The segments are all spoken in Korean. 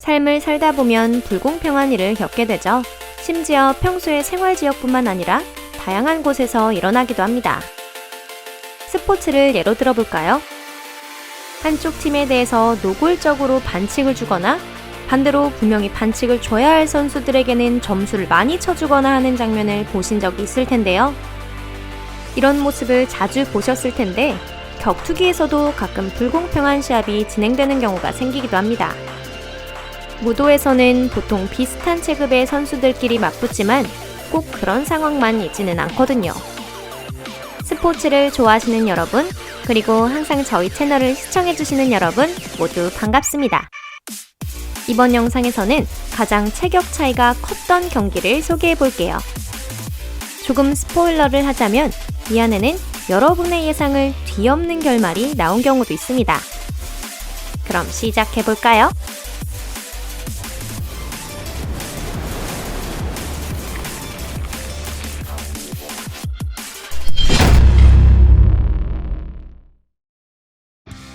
삶을 살다 보면 불공평한 일을 겪게 되죠. 심지어 평소의 생활지역뿐만 아니라 다양한 곳에서 일어나기도 합니다. 스포츠를 예로 들어볼까요? 한쪽 팀에 대해서 노골적으로 반칙을 주거나 반대로 분명히 반칙을 줘야 할 선수들에게는 점수를 많이 쳐주거나 하는 장면을 보신 적이 있을 텐데요. 이런 모습을 자주 보셨을 텐데 격투기에서도 가끔 불공평한 시합이 진행되는 경우가 생기기도 합니다. 무도에서는 보통 비슷한 체급의 선수들끼리 맞붙지만 꼭 그런 상황만 있지는 않거든요. 스포츠를 좋아하시는 여러분, 그리고 항상 저희 채널을 시청해주시는 여러분 모두 반갑습니다. 이번 영상에서는 가장 체격 차이가 컸던 경기를 소개해볼게요. 조금 스포일러를 하자면 이 안에는 여러분의 예상을 뒤엎는 결말이 나온 경우도 있습니다. 그럼 시작해볼까요?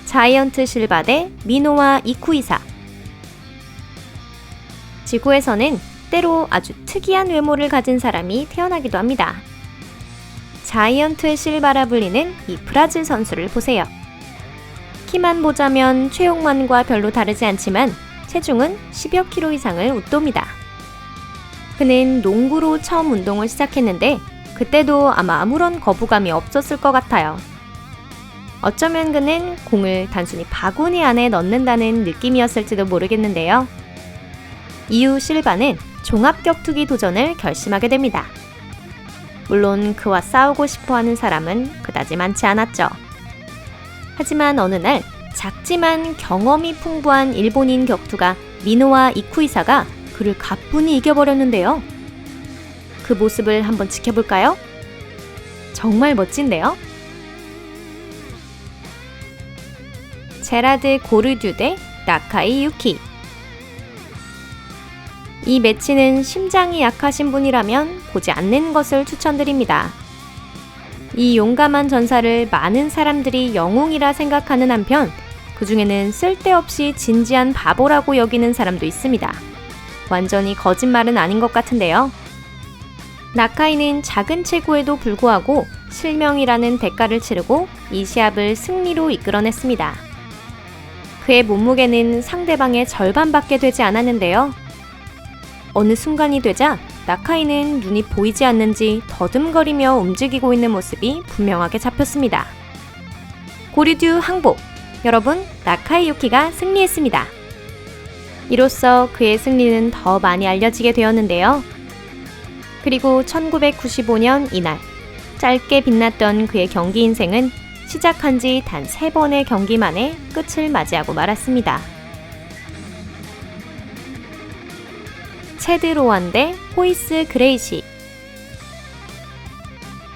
자이언트 실바 대 미노와 이쿠이사. 지구에서는 때로 아주 특이한 외모를 가진 사람이 태어나기도 합니다. 자이언트 실바라 불리는 이 브라질 선수를 보세요. 키만 보자면 최용만과 별로 다르지 않지만 체중은 10여 킬로 이상을 웃돕니다. 그는 농구로 처음 운동을 시작했는데 그때도 아마 아무런 거부감이 없었을 것 같아요. 어쩌면 그는 공을 단순히 바구니 안에 넣는다는 느낌이었을지도 모르겠는데요. 이후 실바는 종합격투기 도전을 결심하게 됩니다. 물론 그와 싸우고 싶어하는 사람은 그다지 많지 않았죠. 하지만 어느 날 작지만 경험이 풍부한 일본인 격투가 미노와 이쿠이사가 그를 가뿐히 이겨버렸는데요. 그 모습을 한번 지켜볼까요? 정말 멋진데요? 제라드 고르듀 대 나카이 유키. 이 매치는 심장이 약하신 분이라면 보지 않는 것을 추천드립니다. 이 용감한 전사를 많은 사람들이 영웅이라 생각하는 한편 그 중에는 쓸데없이 진지한 바보라고 여기는 사람도 있습니다. 완전히 거짓말은 아닌 것 같은데요. 나카이는 작은 체구에도 불구하고 실명이라는 대가를 치르고 이 시합을 승리로 이끌어냈습니다. 그의 몸무게는 상대방의 절반밖에 되지 않았는데요. 어느 순간이 되자 나카이는 눈이 보이지 않는지 더듬거리며 움직이고 있는 모습이 분명하게 잡혔습니다. 고르듀 항복! 여러분, 나카이 유키가 승리했습니다. 이로써 그의 승리는 더 많이 알려지게 되었는데요. 그리고 1995년 이날, 짧게 빛났던 그의 경기 인생은 시작한 지 단 3번의 경기만에 끝을 맞이하고 말았습니다. 체드 로완 대 호이스 그레이시.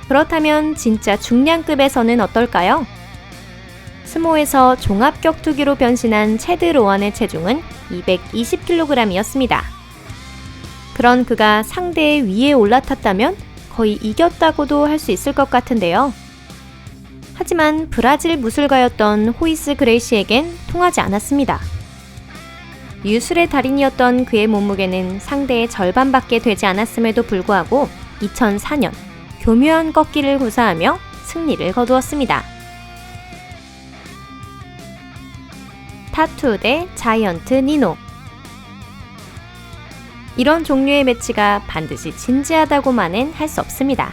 그렇다면 진짜 중량급에서는 어떨까요? 스모에서 종합격투기로 변신한 체드 로완의 체중은 220kg이었습니다. 그런 그가 상대의 위에 올라탔다면 거의 이겼다고도 할 수 있을 것 같은데요. 하지만 브라질 무술가였던 호이스 그레이시에겐 통하지 않았습니다. 유술의 달인이었던 그의 몸무게는 상대의 절반밖에 되지 않았음에도 불구하고 2004년 교묘한 꺾기를 구사하며 승리를 거두었습니다. 타투 대 자이언트 니노. 이런 종류의 매치가 반드시 진지하다고만은 할 수 없습니다.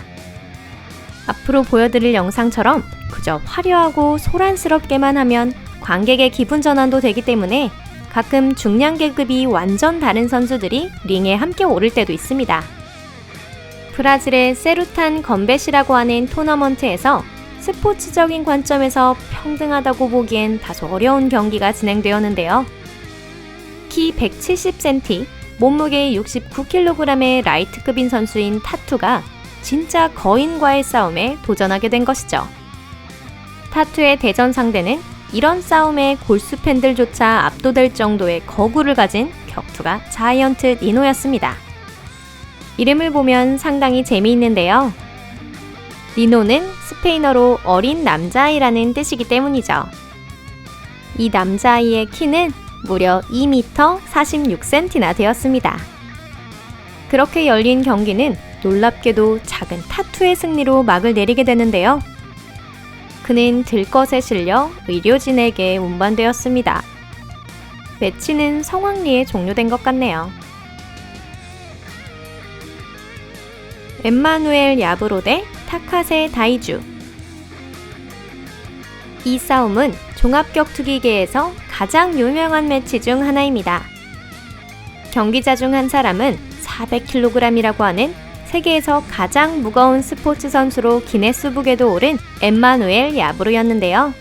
앞으로 보여드릴 영상처럼 그저 화려하고 소란스럽게만 하면 관객의 기분 전환도 되기 때문에 가끔 중량 계급이 완전 다른 선수들이 링에 함께 오를 때도 있습니다. 브라질의 세루탄 건벳이라고 하는 토너먼트에서 스포츠적인 관점에서 평등하다고 보기엔 다소 어려운 경기가 진행되었는데요. 키 170cm, 몸무게 69kg의 라이트급인 선수인 타투가 진짜 거인과의 싸움에 도전하게 된 것이죠. 타투의 대전 상대는 이런 싸움에 골수 팬들조차 압도될 정도의 거구를 가진 격투가 자이언트 니노였습니다. 이름을 보면 상당히 재미있는데요. 니노는 스페인어로 어린 남자아이라는 뜻이기 때문이죠. 이 남자아이의 키는 무려 2m 46cm나 되었습니다. 그렇게 열린 경기는 놀랍게도 작은 타투의 승리로 막을 내리게 되는데요. 그는 들것에 실려 의료진에게 운반되었습니다. 매치는 성황리에 종료된 것 같네요. 엠마누엘 야브로 대 타카세 다이주. 이 싸움은 종합격투기계에서 가장 유명한 매치 중 하나입니다. 경기자 중 한 사람은 400kg이라고 하는 세계에서 가장 무거운 스포츠 선수로 기네스북에도 오른 엠마누엘 야브로였는데요.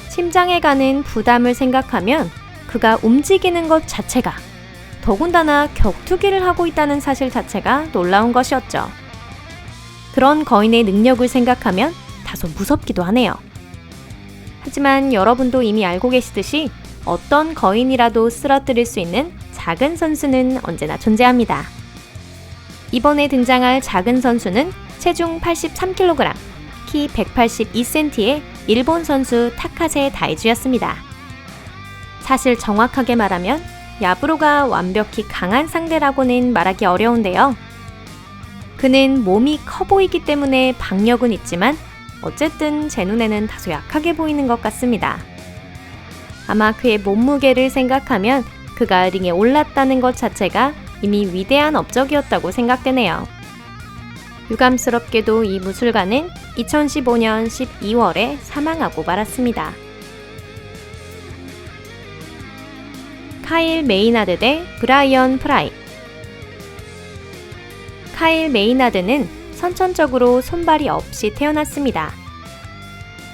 심장에 가는 부담을 생각하면 그가 움직이는 것 자체가, 더군다나 격투기를 하고 있다는 사실 자체가 놀라운 것이었죠. 그런 거인의 능력을 생각하면 다소 무섭기도 하네요. 하지만 여러분도 이미 알고 계시듯이 어떤 거인이라도 쓰러뜨릴 수 있는 작은 선수는 언제나 존재합니다. 이번에 등장할 작은 선수는 체중 83kg, 키 182cm의 일본 선수 타카세 다이주였습니다. 사실 정확하게 말하면 야브로가 완벽히 강한 상대라고는 말하기 어려운데요. 그는 몸이 커 보이기 때문에 박력은 있지만 어쨌든 제 눈에는 다소 약하게 보이는 것 같습니다. 아마 그의 몸무게를 생각하면 그가 링에 올랐다는 것 자체가 이미 위대한 업적이었다고 생각되네요. 유감스럽게도 이 무술가는 2015년 12월에 사망하고 말았습니다. 카일 메이나드 대 브라이언 프라이. 카일 메이나드는 선천적으로 손발이 없이 태어났습니다.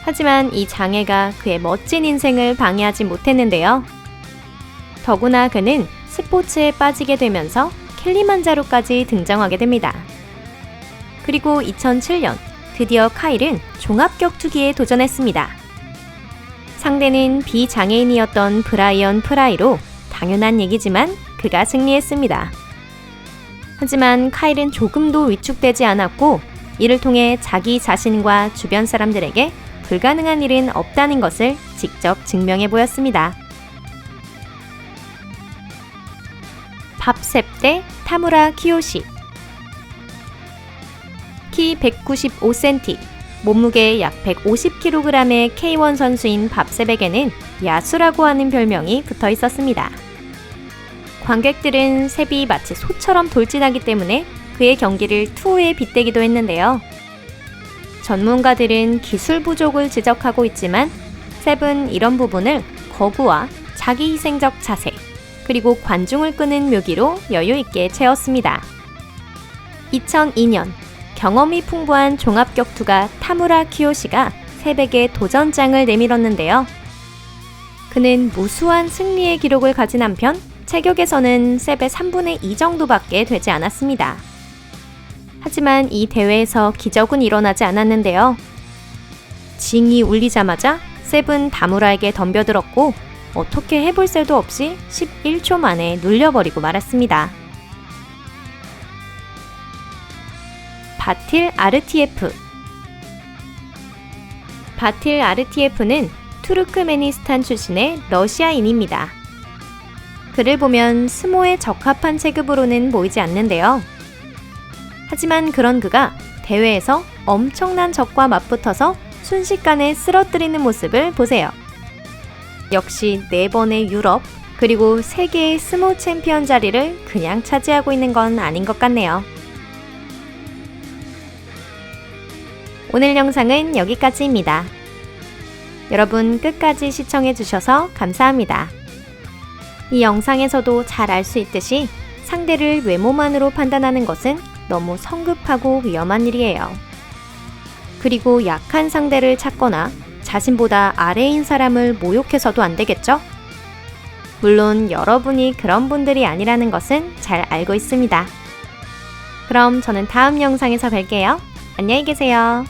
하지만 이 장애가 그의 멋진 인생을 방해하지 못했는데요. 더구나 그는 스포츠에 빠지게 되면서 킬리만자로까지 등장하게 됩니다. 그리고 2007년 드디어 카일은 종합격투기에 도전했습니다. 상대는 비장애인이었던 브라이언 프라이로 당연한 얘기지만 그가 승리했습니다. 하지만 카일은 조금도 위축되지 않았고 이를 통해 자기 자신과 주변 사람들에게 불가능한 일은 없다는 것을 직접 증명해 보였습니다. 밥셉 대 타무라 키요시. 키 195cm, 몸무게 약 150kg의 K1 선수인 밥셉에게는 야수라고 하는 별명이 붙어 있었습니다. 관객들은 셉이 마치 소처럼 돌진하기 때문에 그의 경기를 투호에 빗대기도 했는데요. 전문가들은 기술 부족을 지적하고 있지만 셉은 이런 부분을 거구와 자기 희생적 자세, 그리고 관중을 끄는 묘기로 여유 있게 채웠습니다. 2002년 경험이 풍부한 종합격투가 타무라 키요시가 셉에게 도전장을 내밀었는데요. 그는 무수한 승리의 기록을 가진 한편 체격에서는 셉의 3분의 2 정도밖에 되지 않았습니다. 하지만 이 대회에서 기적은 일어나지 않았는데요. 징이 울리자마자 셉은 다무라에게 덤벼들었고 어떻게 해볼 새도 없이 11초 만에 눌려버리고 말았습니다. 바틸 아르티에프. 바틸 아르티에프는 투르크메니스탄 출신의 러시아인입니다. 그를 보면 스모에 적합한 체급으로는 보이지 않는데요. 하지만 그런 그가 대회에서 엄청난 적과 맞붙어서 순식간에 쓰러뜨리는 모습을 보세요. 역시 4번의 유럽, 그리고 세계의 스모 챔피언 자리를 그냥 차지하고 있는 건 아닌 것 같네요. 오늘 영상은 여기까지입니다. 여러분 끝까지 시청해주셔서 감사합니다. 이 영상에서도 잘 알 수 있듯이 상대를 외모만으로 판단하는 것은 너무 성급하고 위험한 일이에요. 그리고 약한 상대를 찾거나 자신보다 아래인 사람을 모욕해서도 안 되겠죠? 물론 여러분이 그런 분들이 아니라는 것은 잘 알고 있습니다. 그럼 저는 다음 영상에서 뵐게요. 안녕히 계세요.